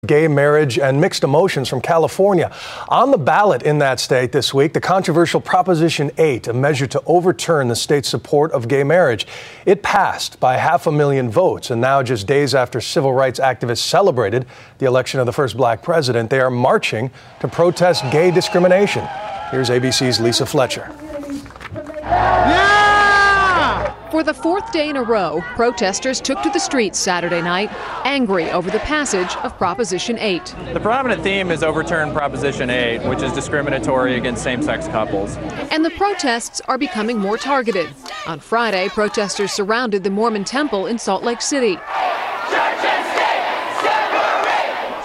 Gay marriage and mixed emotions from California. On the ballot in that state this week, the controversial Proposition 8, a measure to overturn the state's support of gay marriage. It passed by 500,000 votes, and now just days after civil rights activists celebrated the election of the first black president, they are marching to protest gay discrimination. Here's ABC's Lisa Fletcher. For the fourth day in a row, protesters took to the streets Saturday night, angry over the passage of Proposition 8. The prominent theme is overturn Proposition 8, which is discriminatory against same-sex couples. And the protests are becoming more targeted. On Friday, protesters surrounded the Mormon temple in Salt Lake City.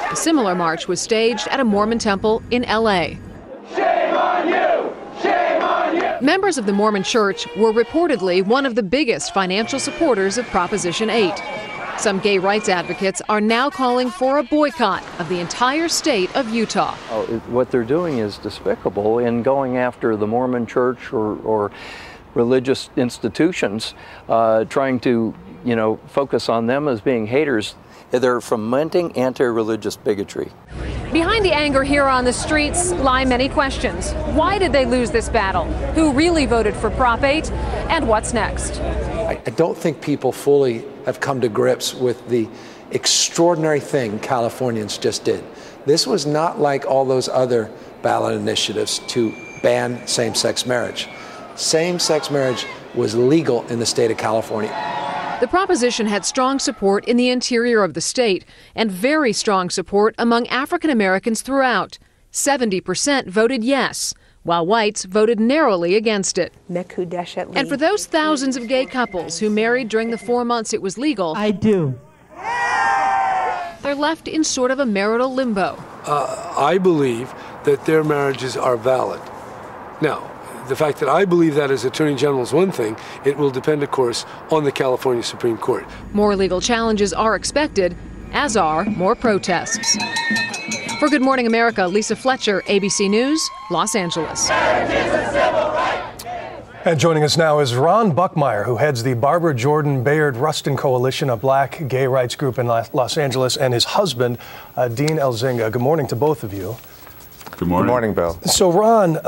A similar march was staged at a Mormon temple in L.A. Members of the Mormon Church were reportedly one of the biggest financial supporters of Proposition 8. Some gay rights advocates are now calling for a boycott of the entire state of Utah. What they're doing is despicable in going after the Mormon Church or religious institutions, trying to, focus on them as being haters. They're fomenting anti-religious bigotry. Behind the anger here on the streets lie many questions. Why did they lose this battle? Who really voted for Prop 8? And what's next? I don't think people fully have come to grips with the extraordinary thing Californians just did. This was not like all those other ballot initiatives to ban same-sex marriage. Same-sex marriage was legal in the state of California. The proposition had strong support in the interior of the state and very strong support among African Americans throughout. 70% voted yes, while whites voted narrowly against it. And for those thousands of gay couples who married during the 4 months it was legal, I do. They're left in sort of a marital limbo. I believe that their marriages are valid. Now, the fact that I believe that as Attorney General is one thing. It will depend, of course, on the California Supreme Court. More legal challenges are expected, as are more protests. For Good Morning America, Lisa Fletcher, ABC News, Los Angeles. And joining us now is Ron Buckmeyer, who heads the Barbara Jordan Bayard Rustin Coalition, a black gay rights group in Los Angeles, and his husband, Dean Elzinga. Good morning to both of you. Good morning. Good morning, Bill. So, Ron,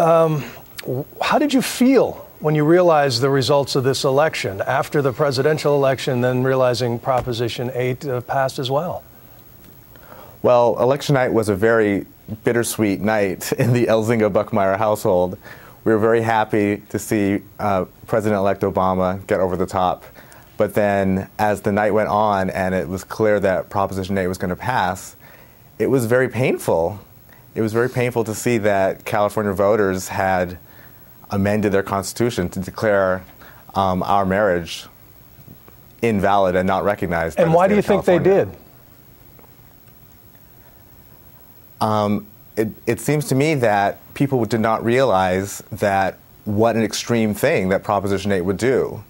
how did you feel when you realized the results of this election after the presidential election, then realizing Proposition 8 passed as well? Well, election night was a very bittersweet night in the Elzinga-Buckmeyer household. We were very happy to see President-elect Obama get over the top. But then as the night went on and it was clear that Proposition 8 was going to pass, it was very painful. It was very painful to see that California voters had amended their constitution to declare our marriage invalid and not recognized. And why do you think they did? It seems to me that people did not realize that what an extreme thing that Proposition 8 would do.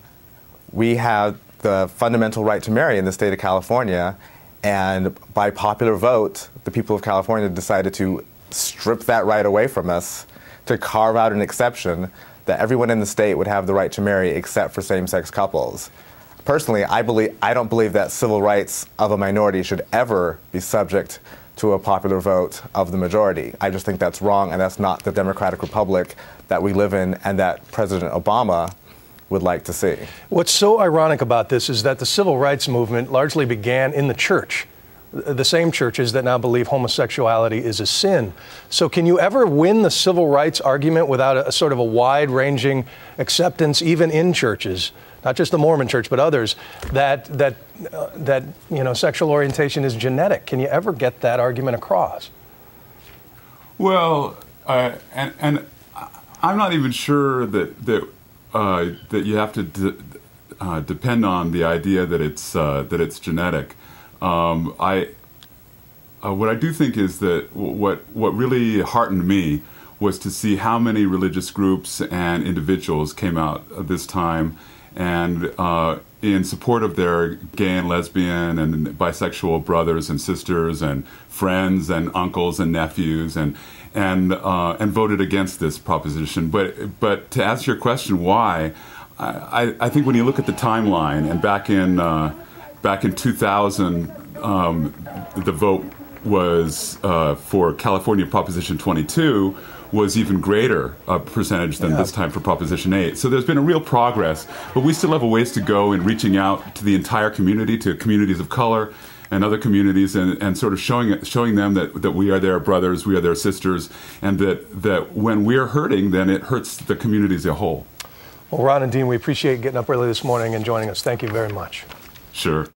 We have the fundamental right to marry in the state of California, and by popular vote, the people of California decided to strip that right away from us, to carve out an exception that everyone in the state would have the right to marry except for same-sex couples. Personally, I don't believe that civil rights of a minority should ever be subject to a popular vote of the majority. I just think that's wrong, and that's not the democratic republic that we live in and that President Obama would like to see. What's so ironic about this is that the civil rights movement largely began in the church. The same churches that now believe homosexuality is a sin. So can you ever win the civil rights argument without a sort of a wide-ranging acceptance, even in churches, not just the Mormon Church, but others, that sexual orientation is genetic? Can you ever get that argument across? Well, and I'm not even sure that you have to depend on the idea that it's genetic. What I do think is that what really heartened me was to see how many religious groups and individuals came out this time and in support of their gay and lesbian and bisexual brothers and sisters and friends and uncles and nephews and voted against this proposition. But to answer your question, why? I think when you look at the timeline, and back in 2000, the vote was for California Proposition 22 was even greater percentage than this time for Proposition 8. So there's been a real progress, but we still have a ways to go in reaching out to the entire community, to communities of color and other communities, and sort of showing them that we are their brothers, we are their sisters, and that when we're hurting, then it hurts the community as a whole. Well, Ron and Dean, we appreciate getting up early this morning and joining us. Thank you very much. Sure.